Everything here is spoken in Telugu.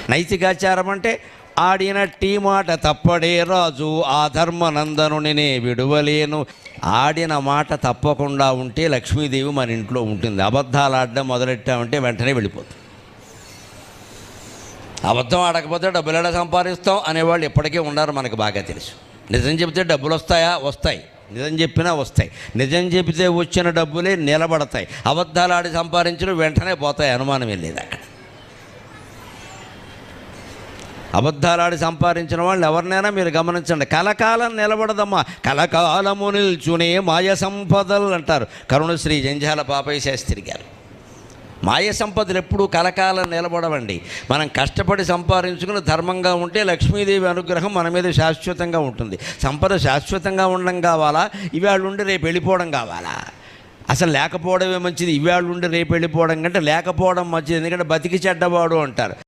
నైతికాచారం అంటే ఆడినట్టి మాట తప్పడే రాజు ఆ ధర్మనందనునినే విడువలేను. ఆడిన మాట తప్పకుండా ఉంటే లక్ష్మీదేవి మన ఇంట్లో ఉంటుంది. అబద్ధాలు ఆడడం మొదలెట్టామంటే వెంటనే వెళ్ళిపోతుంది. అబద్ధం ఆడకపోతే డబ్బులు ఎలా సంపాదిస్తాం అనేవాళ్ళు ఎప్పటికీ ఉన్నారు, మనకు బాగా తెలుసు. నిజం చెబితే డబ్బులు వస్తాయా? వస్తాయి. నిజం చెప్పినా వస్తాయి. నిజం చెబితే వచ్చిన డబ్బులే నిలబడతాయి. అబద్ధాలు ఆడి సంపాదించిన వెంటనే పోతాయి, అనుమానమే లేదు అక్కడ. అబద్ధాలాడి సంపాదించిన వాళ్ళు ఎవరినైనా మీరు గమనించండి, కలకాలం నిలబడదమ్మా. కలకాలము నిల్చునే మాయ సంపదలు అంటారు కరుణశ్రీ జంజాల పాపయ్య శాస్త్రి గారు. మాయ సంపదలు ఎప్పుడూ కలకాలం నిలబడవండి. మనం కష్టపడి సంపాదించుకుని ధర్మంగా ఉంటే లక్ష్మీదేవి అనుగ్రహం మన మీద శాశ్వతంగా ఉంటుంది. సంపద శాశ్వతంగా ఉండడం కావాలా, ఇవాళ ఉండి రేపు వెళ్ళిపోవడం కావాలా? అసలు లేకపోవడమే మంచిది. ఇవాళ ఉండి రేపు వెళ్ళిపోవడం కంటే లేకపోవడం మంచిది. ఎందుకంటే బతికి చెడ్డవాడు అంటారు.